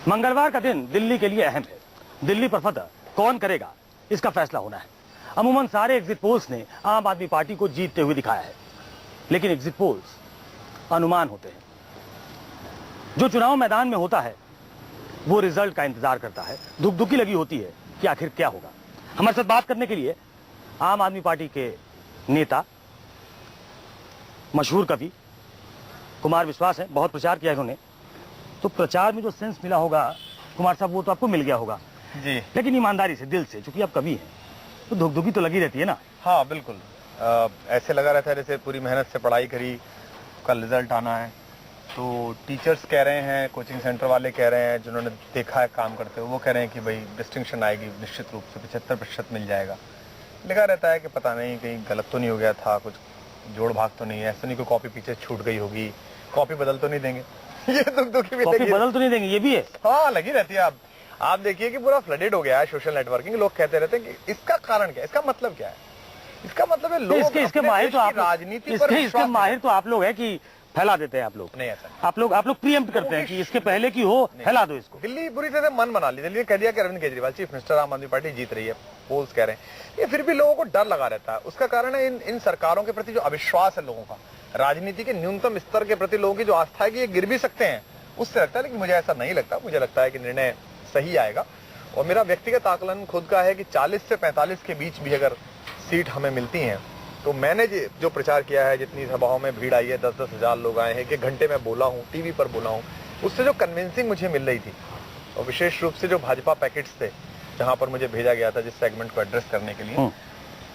मंगलवार का दिन दिल्ली के लिए अहम है। दिल्ली पर फतह कौन करेगा, इसका फैसला होना है। अमूमन सारे एग्जिट पोल्स ने आम आदमी पार्टी को जीतते हुए दिखाया है, लेकिन एग्जिट पोल्स अनुमान होते हैं। जो चुनाव मैदान में होता है वो रिजल्ट का इंतजार करता है, धुकधुकी लगी होती है कि आखिर क्या होगा। हमारे साथ बात करने के लिए आम आदमी पार्टी के नेता, मशहूर कवि कुमार विश्वास हैं। बहुत प्रचार किया इन्होंने, तो प्रचार में जो सेंस मिला होगा कुमार साहब वो तो आपको मिल गया होगा जी। लेकिन ईमानदारी से, दिल से, चूंकि आप कवि हैं तो धुकधुकी तो लगी रहती है ना। हाँ बिल्कुल, ऐसे लगा रहता है जैसे पूरी मेहनत से पढ़ाई करी, कल रिजल्ट आना है। तो टीचर्स कह रहे हैं, कोचिंग सेंटर वाले कह रहे हैं, जिन्होंने देखा है काम करते हुए, वो कह रहे हैं कि भाई डिस्टिंक्शन आएगी, निश्चित रूप से 75% मिल जाएगा। लिखा रहता है कि पता नहीं कहीं गलत तो नहीं हो गया था, कुछ जोड़ भाग तो नहीं है, ऐसा नहीं कोई कॉपी पीछे छूट गई होगी, कॉपी बदल तो नहीं देंगे ये दुखी भी कॉपी बदल तो नहीं देंगे, ये भी है। हाँ लगी रहती है। आप देखिए कि पूरा फ्लडेड हो गया है सोशल नेटवर्किंग। लोग कहते रहते हैं कि इसका कारण क्या है, इसका मतलब क्या है, इसका मतलब है लोग इसके माहिर तो आप, राजनीति पर इसके माहिर तो आप लोग हैं कि फैला देते हैं आप लोग। नहीं ऐसा, आप लोग प्रीएम्प्ट करते हैं कि इसके पहले की हो, फैला दो इसको। दिल्ली बुरी तरह से मन बना ली। दिल्ली ने कह दिया कि अरविंद केजरीवाल चीफ मिनिस्टर, आम आदमी पार्टी जीत रही है, पोल्स कह रहे हैं। ये फिर भी लोगों को डर लगा रहता है। उसका कारण है इन सरकारों के प्रति जो अविश्वास है लोगों का, राजनीति के न्यूनतम स्तर के प्रति लोगों की जो आस्था है कि ये गिर भी सकते हैं, उससे लगता है। लेकिन मुझे ऐसा नहीं लगता, मुझे लगता है कि निर्णय सही आएगा। और मेरा व्यक्तिगत आकलन खुद का है कि 40 से 45 के बीच भी अगर सीट हमें मिलती हैं, तो मैंने जो प्रचार किया है, जितनी सभाओं में भीड़ आई है, 10-10 हजार लोग आए हैं, कि घंटे में बोला हूँ, टीवी पर बोला हूँ, उससे जो कन्विंसिंग मुझे मिल रही थी, और विशेष रूप से जो भाजपा पैकेट्स थे जहां पर मुझे भेजा गया था जिस सेगमेंट को एड्रेस करने के लिए,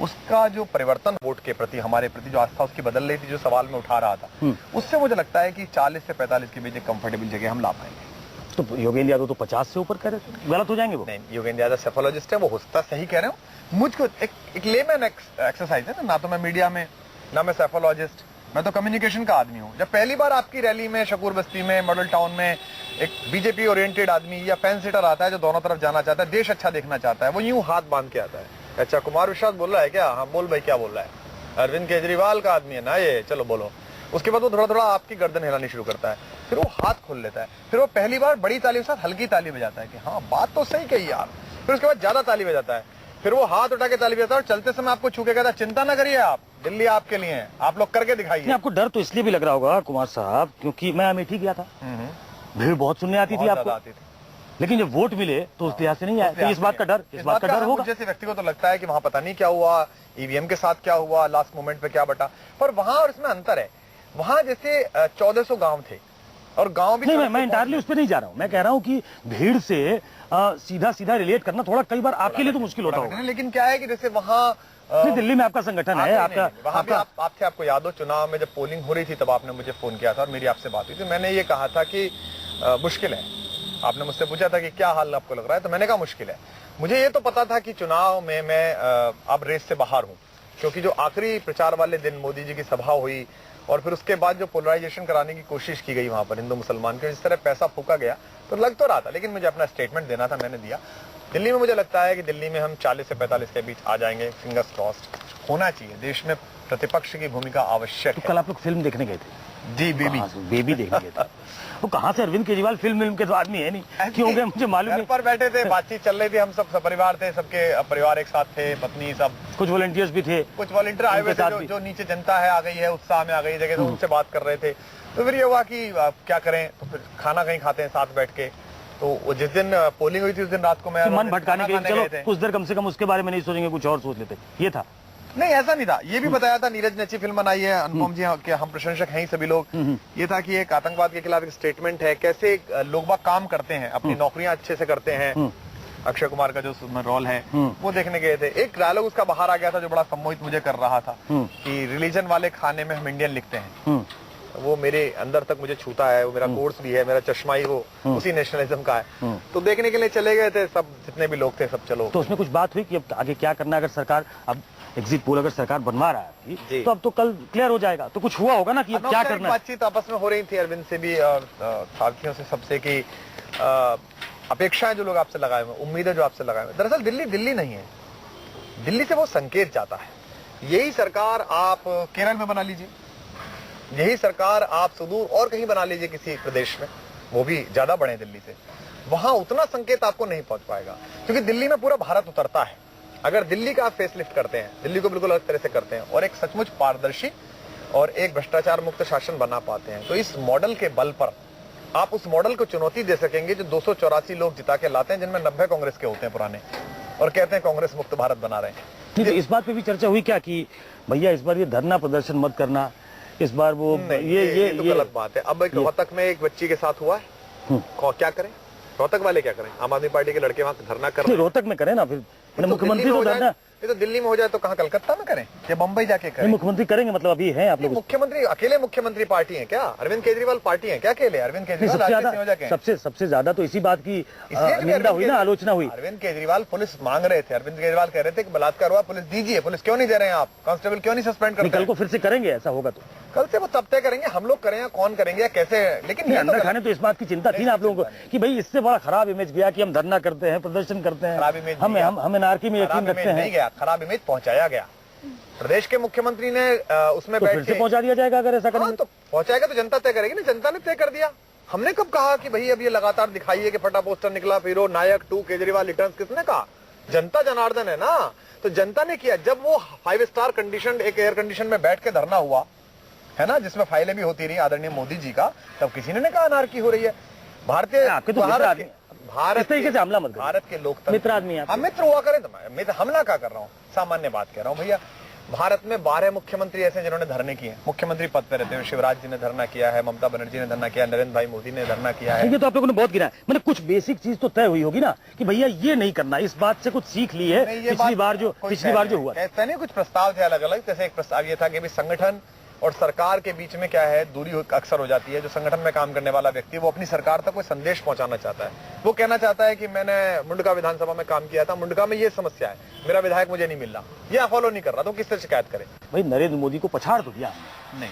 उसका जो परिवर्तन वोट के प्रति, हमारे प्रति जो आस्था उसकी बदल रही थी, जो सवाल में उठा रहा था, उससे मुझे लगता है कि 40 से 45 के बीच एक कंफर्टेबल जगह हम ला पाएंगे। तो योगेंद्र यादव तो 50 से ऊपर कह रहे थे, गलत हो जाएंगे वो? नहीं, योगेंद्र यादव सेफोलॉजिस्ट है, वो हो सकता सही कह रहे हो। मुझको एक लेमैन एक्सरसाइज है ना तो मैं मीडिया में, ना मैं सेफोलॉजिस्ट, मैं तो कम्युनिकेशन का आदमी हूँ। जब पहली बार आपकी रैली में, शकूर बस्ती में, मॉडल टाउन में एक बीजेपी ओरिएंटेड आदमी या फैन सीटर आता है जो दोनों तरफ जाना चाहता है, देश अच्छा देखना चाहता है, वो यूं हाथ बांध के आता है, अच्छा कुमार विश्वास बोल रहा है क्या? हाँ बोल भाई, क्या बोल रहा है? अरविंद केजरीवाल का आदमी है ना ये, चलो बोलो। उसके बाद वो थोड़ा थोड़ा आपकी गर्दन हिलानी शुरू करता है, फिर वो हाथ खोल लेता है, फिर वो पहली बार बड़ी ताली के साथ हल्की ताली बजाता है कि हाँ बात तो सही कही यार, फिर उसके बाद ज्यादा ताली बजाता है, फिर वो हाथ उठा के ताली बजाता है और चलते समय आपको छू के कहता है चिंता ना करिए आप, दिल्ली आपके लिए है, आप लोग करके दिखाइए। आपको डर तो इसलिए भी लग रहा होगा कुमार साहब, क्योंकि मैं अमेठी गया था, भीड़ बहुत सुनने आती थी आपको, लेकिन जब वोट मिले तो उस लिहाज से नहीं आया। तो इस बात का डर होगा। जैसे व्यक्ति को तो लगता है कि वहां पता नहीं क्या हुआ, ईवीएम के साथ क्या हुआ, लास्ट मोमेंट पे क्या बटा, पर वहां और इसमें अंतर है। वहां जैसे 1400 गांव थे और गांव भी नहीं, मैं इंटायरली उस पर नहीं जा रहा हूँ। मैं कह रहा हूँ कि भीड़ से सीधा रिलेट करना थोड़ा कई बार आपके लिए तो मुश्किल होता होगा। लेकिन क्या है कि जैसे वहां दिल्ली में आपका संगठन है, आपका वहां भी आप थे, आपको याद हो चुनाव में जब पोलिंग हो रही थी तब आपने मुझे फोन किया था और मेरी आपसे बात हुई थी। मैंने ये कहा था कि मुश्किल है। आपने मुझसे पूछा था कि क्या हाल आपको लग रहा है, तो मैंने कहा मुश्किल है। मुझे ये तो पता था कि चुनाव में मैं अब रेस से बाहर हूँ, क्योंकि जो आखिरी प्रचार वाले दिन मोदी जी की सभा हुई और फिर उसके बाद जो पोलराइजेशन कराने की कोशिश की गई वहां पर हिंदू मुसलमान के, जिस तरह पैसा फूका गया, तो लग तो रहा था, लेकिन मुझे अपना स्टेटमेंट देना था, मैंने दिया। दिल्ली में मुझे लगता है कि दिल्ली में हम 40 से 45 के बीच आ जाएंगे, फिंगर्स क्रॉस्ड। होना चाहिए, देश में प्रतिपक्ष की भूमिका आवश्यक है। कल आप लोग फिल्म देखने गए थे? जी, बेबी देखने गए थे। वो कहाँ से अरविंद केजरीवाल फिल्म के तो आदमी है नहीं, क्यों गए मुझे मालूम नहीं। पर बैठे थे, बातचीत चल रही थी, हम सब परिवार थे, सबके परिवार एक साथ थे, पत्नी सब, कुछ वॉलंटियर्स भी थे, कुछ वॉलंटियर आए हुए थे जो नीचे जनता है आ गई है, उत्साह में आ गई जगह, तो उनसे बात कर रहे थे। तो फिर ये हुआ कि क्या करें, तो फिर खाना कहीं खाते हैं साथ बैठ के। तो जिस दिन पोलिंग हुई थी उस दिन रात को मैं मन भटकाने के लिए चलो कुछ देर कम से कम उसके बारे में नहीं सोचेंगे, कुछ और सोच लेते, ये था। नहीं ऐसा नहीं था, ये भी बताया था, नीरज ने अच्छी फिल्म बनाई है, अनुपम जी के हम प्रशंसक हैं सभी लोग। ये था कि एक आतंकवाद के खिलाफ एक स्टेटमेंट है, कैसे लोग बाग काम करते हैं, अपनी नौकरियां अच्छे से करते हैं। अक्षय कुमार का जो रोल है वो देखने गए थे। एक डायलॉग उसका बाहर आ गया था जो बड़ा सम्मोहित मुझे कर रहा था कि रिलीजन वाले खाने में हम इंडियन लिखते हैं। वो मेरे अंदर तक मुझे छूता है, वो मेरा कोर्स भी है, मेरा चश्मा ही वो उसी नेशनलिज्म का है। तो देखने के लिए चले गए थे सब, जितने भी लोग थे सब। चलो, तो उसमें कुछ बात हुई कि अब आगे क्या करना, अगर सरकार अब एग्जिट पोल अगर सरकार बनवा रहा है तो अब तो कल क्लियर हो जाएगा, तो कुछ हुआ होगा ना कि क्या करना है। बातचीत आपस में हो रही थी अरविंद से भी और साथियों से, सबसे की अपेक्षाएं जो लोग आपसे लगाए हुए, उम्मीदें जो आपसे लगाए हुए। दरअसल दिल्ली नहीं है, दिल्ली से वो संकेत जाता है। यही सरकार आप केरल में बना लीजिए, यही सरकार आप सुदूर और कहीं बना लीजिए किसी प्रदेश में, वो भी ज्यादा बड़े दिल्ली से, वहां उतना संकेत आपको नहीं पहुंच पाएगा, क्योंकि दिल्ली में पूरा भारत उतरता है। अगर दिल्ली का आप फेसलिफ्ट करते हैं, दिल्ली को बिल्कुल अलग तरह से करते हैं और एक सचमुच पारदर्शी और एक भ्रष्टाचार मुक्त शासन बना पाते हैं, तो इस मॉडल के बल पर आप उस मॉडल को चुनौती दे सकेंगे जो 284 लोग जिता के लाते हैं, जिनमें 90 कांग्रेस के होते हैं पुराने, और कहते हैं कांग्रेस मुक्त भारत बना रहे हैं। नहीं तो इस बात पे भी चर्चा हुई क्या कि भैया इस बार ये धरना प्रदर्शन मत करना, इस बार वो ये तो गलत बात है। अब एक रोहतक में एक बच्ची के साथ हुआ है, क्या करें, रोहतक वाले क्या करें? आम आदमी पार्टी के लड़के वहां धरना कर रहे हैं। रोहतक में करें ना, फिर मुख्यमंत्री तो धरना, ये तो दिल्ली में हो जाए तो कहाँ कलकत्ता में करें या बम्बई जाके करें? मुख्यमंत्री करेंगे, मतलब अभी है आप लोग मुख्यमंत्री अकेले मुख्यमंत्री पार्टी है क्या? अरविंद केजरीवाल पार्टी है क्या अकेले? अरविंद केजरीवाल सबसे ज्यादा तो इसी बात की निंदा हुई ना, आलोचना हुई। अरविंद केजरीवाल पुलिस मांग रहे थे, अरविंद केजरीवाल कह रहे थे कि बलात्कार हुआ, पुलिस दीजिए, पुलिस क्यों नहीं दे रहे हैं आप? कांस्टेबल क्यों नहीं सस्पेंड करते? कल को फिर से करेंगे, ऐसा होगा तो कल से वो तब तय करेंगे, हम लोग करें या कौन करेंगे या कैसे। लेकिन अंदर खाने तो इस बात की चिंता थी ना आप लोगों को कि भाई इससे बड़ा खराब इमेज गया कि हम धरना करते हैं, प्रदर्शन करते हैं, हम एनआरकी में यकीन रखते हैं। नहीं गया, खराब इमेज पहुंचाया गया। प्रदेश के मुख्यमंत्री ने उसमें बैठ के पहुंचा दिया जाएगा अगर ऐसा करेंगे तो पहुंचाएगा तो जनता तय करेगी ना, जनता ने तय कर दिया। हमने कब कहा कि भाई अब ये लगातार दिखाइए कि फटा पोस्टर निकला, फिर नायक 2 केजरीवाल रिटर्न्स, किसने कहा? जनता जनार्दन है ना, तो जनता ने किया। जब वो 5 स्टार कंडीशन एक एयर कंडीशन में बैठ के धरना हुआ है ना, जिसमें फाइलें भी होती रही आदरणीय मोदी जी का, तब किसी ने कहा अनारकी हो रही है। भारतीय भारत तरीके से हमला मत, भारत के लोकतंत्र मित्र आदमी, हम मित्र हुआ करें तो मैं हमला क्या कर रहा हूँ, सामान्य बात कह रहा हूँ भैया। भारत में 12 मुख्यमंत्री ऐसे जिन्होंने धरने किए, मुख्यमंत्री पद पे रहते हैं। शिवराज जी ने धरना किया है, ममता बनर्जी ने धरना किया, नरेंद्र भाई मोदी ने धरना किया है। ये तो आप लोगों ने बहुत गिना है, मतलब कुछ बेसिक चीज तो तय हुई होगी ना कि भैया ये नहीं करना, इस बात से कुछ सीख ली है पिछली बार जो हुआ। ऐसा नहीं, कुछ प्रस्ताव थे अलग अलग। जैसे एक प्रस्ताव ये था कि संगठन और सरकार के बीच में क्या है, दूरी अक्सर हो जाती है। जो संगठन में काम करने वाला व्यक्ति वो अपनी सरकार तक कोई संदेश पहुंचाना चाहता है, वो कहना चाहता है कि मैंने मुंडका विधानसभा में काम किया था, मुंडका में ये समस्या है, मेरा विधायक मुझे नहीं मिल रहा, ये फॉलो नहीं कर रहा, तो किससे शिकायत करे? भाई नरेंद्र मोदी को पछाड़ तो दिया नहीं,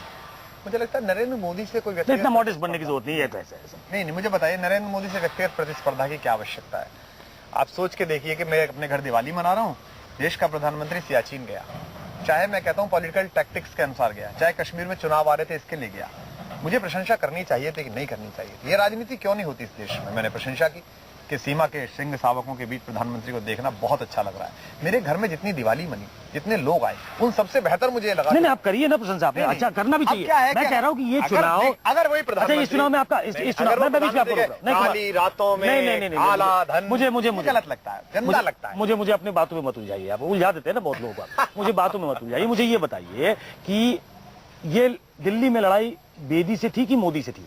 मुझे लगता है नरेंद्र मोदी से कोई व्यक्ति इतना मॉडेस्ट बनने की जरूरत नहीं है। तो ऐसा नहीं, मुझे बताइए नरेंद्र मोदी से व्यक्तिगत प्रतिस्पर्धा की क्या आवश्यकता है? आप सोच के देखिए कि मैं अपने घर दिवाली मना रहा हूँ, देश का प्रधानमंत्री सियाचिन गया, चाहे मैं कहता हूं पॉलिटिकल टैक्टिक्स के अनुसार गया, चाहे कश्मीर में चुनाव आ रहे थे इसके लिए गया। मुझे प्रशंसा करनी चाहिए थी कि नहीं करनी चाहिए? ये राजनीति क्यों नहीं होती इस देश में? मैंने प्रशंसा की कि सीमा के सिंह सावकों के बीच प्रधानमंत्री को देखना बहुत अच्छा लग रहा है। मेरे घर में जितनी दिवाली मनी, जितने लोग आए, उन सबसे बेहतर मुझे लगा। नहीं आप करिए ना प्रशंसा, अच्छा करना भी चाहिए। मैं कह रहा हूँ कि ये चुनाव, अगर वही प्रधानमंत्री इस चुनाव में आपका इस चुनाव में काली रातों में काला धन, मुझे गलत लगता है, गंदा लगता है। मुझे अपनी बातों में मत उलझाइए, आप उलझा देते हैं ना बहुत लोगों को, मुझे बातों में मत उलझाइए। मुझे ये बताइए कि ये दिल्ली में लड़ाई बेदी से थी कि मोदी से थी?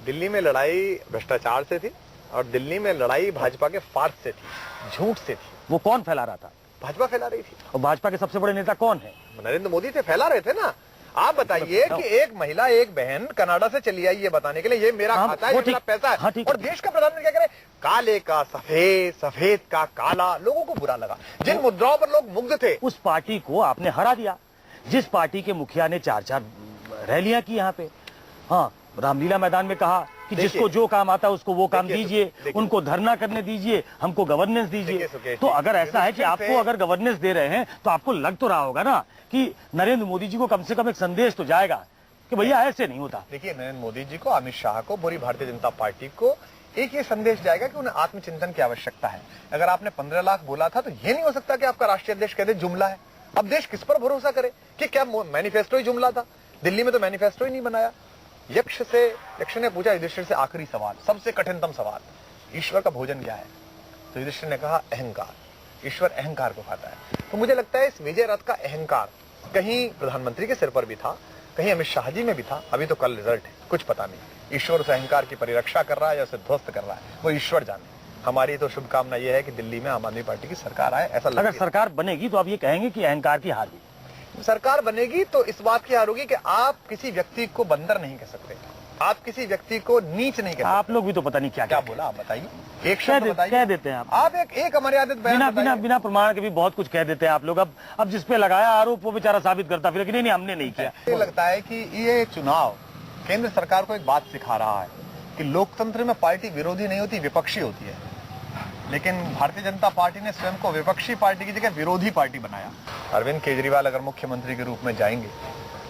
दिल्ली में लड़ाई भ्रष्टाचार से थी और दिल्ली में लड़ाई भाजपा के फार्स से थी, झूठ से थी। वो कौन फैला रहा था? भाजपा फैला रही थी। और भाजपा के सबसे बड़े नेता कौन है? नरेंद्र मोदी थे, फैला रहे थे ना। आप बताइए कि एक महिला, एक बहन कनाडा से चली आई ये बताने के लिए ये मेरा खाता है, ये मेरा पैसा है, और देश का प्रधानमंत्री क्या करे? काले का सफेद, सफेद का काला। लोगों को बुरा लगा, जिन मुद्राओं पर लोग मुग्ध थे, उस पार्टी को आपने हरा दिया, जिस पार्टी के मुखिया ने 4-4 रैलियां की यहाँ पे। हाँ, रामलीला मैदान में कहा कि जिसको जो काम आता है उसको वो काम दीजिए, उनको धरना करने दीजिए, हमको गवर्नेंस दीजिए। तो अगर ऐसा है कि आपको अगर गवर्नेंस दे रहे हैं तो आपको लग तो रहा होगा ना कि नरेंद्र मोदी जी को कम से कम एक संदेश तो जाएगा कि भैया ऐसे नहीं होता। देखिए, नरेंद्र मोदी जी को, अमित शाह को, पूरी भारतीय जनता पार्टी को एक ये संदेश जाएगा कि उन्हें आत्मचिंतन की आवश्यकता है। अगर आपने 15 लाख बोला था तो ये नहीं हो सकता कि आपका राष्ट्रीय अध्यक्ष कहते जुमला है। अब देश किस पर भरोसा करे कि क्या मैनिफेस्टो ही जुमला था? दिल्ली में तो मैनिफेस्टो ही नहीं बनाया। यक्ष ने पूछा युधिष्ठिर से आखिरी सवाल, सबसे कठिनतम सवाल, ईश्वर का भोजन क्या है? तो युधिष्ठिर ने कहा अहंकार। ईश्वर अहंकार को खाता है। तो मुझे लगता है इस विजय रथ का अहंकार कहीं प्रधानमंत्री के सिर पर भी था, कहीं अमित शाह जी में भी था। अभी तो कल रिजल्ट है, कुछ पता नहीं। ईश्वर उस अहंकार की परिरक्षा कर रहा है या उसे ध्वस्त कर रहा है, वो ईश्वर जाने। हमारी तो शुभकामना यह है कि दिल्ली में आम आदमी पार्टी की सरकार आए। ऐसा अगर सरकार बनेगी तो आप ये कहेंगे कि अहंकार की हार हुई? सरकार बनेगी तो इस बात की हार होगी कि आप किसी व्यक्ति को बंदर नहीं कह सकते, आप किसी व्यक्ति को नीच नहीं कह सकते। आप लोग भी तो पता नहीं क्या बोला, आप बताइए, एक शब्द बताइए। कह देते हैं आप एक अमर्यादित बिना प्रमाण के भी बहुत कुछ कह देते हैं आप लोग। अब जिस पे लगाया आरोप वो बेचारा साबित करता फिर कि नहीं हमने नहीं किया। मुझे लगता है कि ये चुनाव केंद्र सरकार को एक बात सिखा रहा है कि लोकतंत्र में पार्टी विरोधी नहीं होती, विपक्षी होती है। लेकिन भारतीय जनता पार्टी ने स्वयं को विपक्षी पार्टी की जगह विरोधी पार्टी बनाया। अरविंद केजरीवाल अगर मुख्यमंत्री के रूप में जाएंगे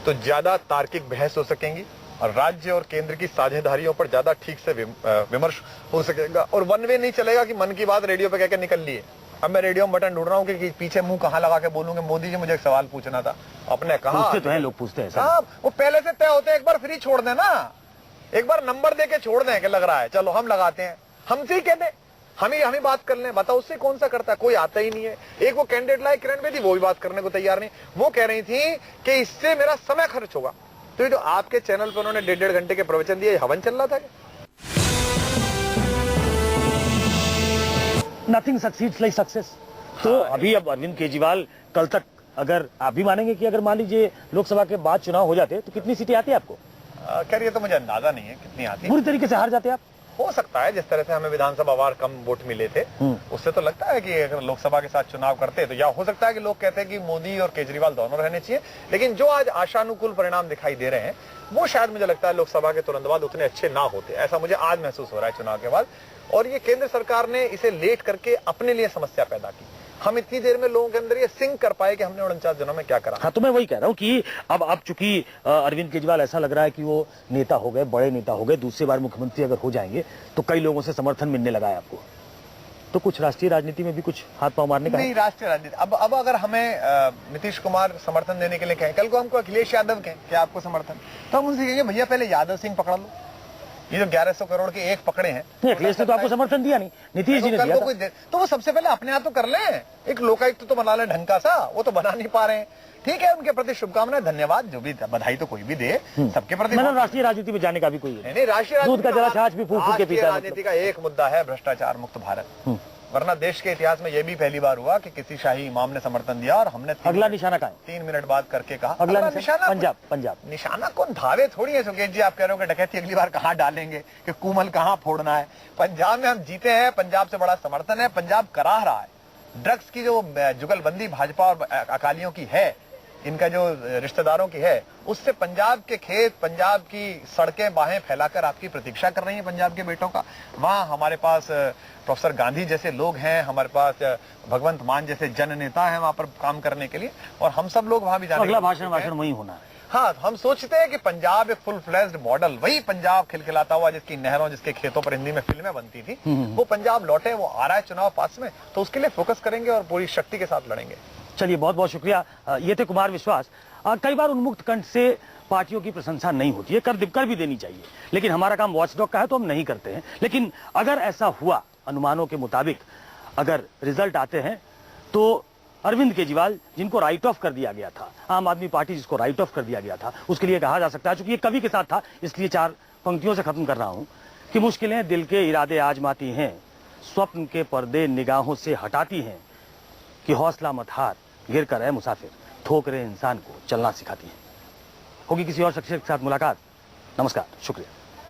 तो ज्यादा तार्किक बहस हो सकेंगी, और राज्य और केंद्र की साझेदारियों पर ज्यादा ठीक से विमर्श हो सकेगा और वन वे नहीं चलेगा कि मन की बात रेडियो पे कहकर निकल लिए। अब मैं रेडियो में बटन ढूंढ रहा हूँ कि पीछे मुंह कहाँ लगा के बोलूंगे, मोदी जी मुझे एक सवाल पूछना था, अपने कहा पूछते तो हैं लोग, पूछते हैं हाँ, वो पहले से तय होते हैं। एक बार फ्री छोड़ देना, एक बार नंबर दे के छोड़ दें कि लग रहा है, चलो हम लगाते हैं, हमसे ही कह दें, हम ही बात कर लें। बताओ उससे कौन सा करता है, कोई आता ही नहीं है। एक वो कैंडिडेट लाए किरण बेदी, वो भी बात करने को तैयार नहीं। वो कह रही थी कि इससे मेरा समय खर्च होगा। तो ये जो आपके चैनल पर उन्होंने 1.5 घंटे के प्रवचन दिए, हवन चल रहा था क्या? Nothing succeeds like success. तो अभी अब अरविंद केजरीवाल कल तक, अगर आप भी मानेंगे कि अगर मान लीजिए लोकसभा के बाद चुनाव हो जाते तो कितनी सीटें आती है आपको? खैर ये तो मुझे अंदाजा नहीं है कितनी आती। पूरी तरीके से हार जाते आप? हो सकता है, जिस तरह से हमें विधानसभा वार कम वोट मिले थे, उससे तो लगता है कि अगर लोकसभा के साथ चुनाव करते तो या हो सकता है कि लोग कहते हैं कि मोदी और केजरीवाल दोनों रहने चाहिए। लेकिन जो आज आशानुकूल परिणाम दिखाई दे रहे हैं वो शायद मुझे लगता है लोकसभा के तुरंत बाद उतने अच्छे ना होते, ऐसा मुझे आज महसूस हो रहा है चुनाव के बाद। और ये केंद्र सरकार ने इसे लेट करके अपने लिए समस्या पैदा की। हम इतनी देर में लोगों के अंदर ये सिंक कर पाए कि हमने 49 दिनों में क्या करा। हाँ, तो मैं वही कह रहा हूँ कि अब चूंकि अरविंद केजरीवाल ऐसा लग रहा है कि वो नेता हो गए, बड़े नेता हो गए, दूसरी बार मुख्यमंत्री अगर हो जाएंगे तो कई लोगों से समर्थन मिलने लगा है आपको, तो कुछ राष्ट्रीय राजनीति में भी कुछ हाथ पांव मारने का नहीं। राष्ट्रीय राजनीति अब अगर हमें नीतीश कुमार समर्थन देने के लिए कहें, कल को हमको अखिलेश यादव कहें कि आपको समर्थन, तो हम उनसे कहेंगे भैया पहले यादव सिंह पकड़ लो। ये जो 1100 करोड़ के एक पकड़े हैं, अखिलेश ने तो आपको समर्थन दिया नहीं, नीतीश जी ने दिया था। तो वो सबसे पहले अपने आप तो कर लें, एक लोकायुक्त तो बना लें ढंग का सा, वो तो बना नहीं पा रहे हैं। ठीक है, उनके प्रति शुभकामनाएं, धन्यवाद, जो भी बधाई तो कोई भी दे, सबके प्रति। मतलब राष्ट्रीय राजनीति में जाने का भी कोई नहीं, राष्ट्रीय दूध का जरा छाछ भी फूंक के पीता है। राजनीति का एक मुद्दा है भ्रष्टाचार मुक्त भारत, वरना देश के इतिहास में यह भी पहली बार हुआ कि किसी शाही इमाम ने समर्थन दिया और हमने अगला निशाना कहा 3 मिनट बाद करके कहा अगला निशाना पंजाब। निशाना कौन धावे थोड़ी है सुकेश जी, आप कह रहे हो कि डकैती अगली बार कहां डालेंगे, कि कुमल कहां फोड़ना है। पंजाब में हम जीते हैं, पंजाब से बड़ा समर्थन है, पंजाब कराह रहा है। ड्रग्स की जो जुगलबंदी भाजपा और अकालियों की है, इनका जो रिश्तेदारों की है, उससे पंजाब के खेत, पंजाब की सड़कें बाहें फैलाकर आपकी प्रतीक्षा कर रही हैं पंजाब के बेटों का। वहां हमारे पास प्रोफेसर गांधी जैसे लोग हैं, हमारे पास भगवंत मान जैसे जन नेता हैं वहां पर काम करने के लिए, और हम सब लोग वहां भी जाने। अगला भाषण वही होना है। हाँ, हम सोचते हैं कि पंजाब एक फुल फ्लेज्ड मॉडल, वही पंजाब खिलखिलाता हुआ जिसकी नहरों, जिसके खेतों पर हिंदी में फिल्में बनती थी, वो पंजाब लौटे, वो आ रहा है चुनाव पास में, तो उसके लिए फोकस करेंगे और पूरी शक्ति के साथ लड़ेंगे। चलिए, बहुत बहुत शुक्रिया। ये थे कुमार विश्वास। कई बार उन्मुक्त कंठ से पार्टियों की प्रशंसा नहीं होती है, कर भी देनी चाहिए, लेकिन हमारा काम वॉचडॉग का है तो हम नहीं करते हैं। लेकिन अगर ऐसा हुआ, अनुमानों के मुताबिक अगर रिजल्ट आते हैं, तो अरविंद केजरीवाल, जिनको राइट ऑफ कर दिया गया था, आम आदमी पार्टी जिसको राइट ऑफ कर दिया गया था, उसके लिए कहा जा सकता है, चूंकि ये कवि के साथ था इसलिए 4 पंक्तियों से खत्म कर रहा हूं कि मुश्किलें दिल के इरादे आजमाती हैं, स्वप्न के पर्दे निगाहों से हटाती हैं, कि हौसला मत हार, गिर कर है मुसाफिर, ठोकरें इंसान को चलना सिखाती हैं। होगी किसी और शख्सियत के साथ मुलाकात। नमस्कार, शुक्रिया।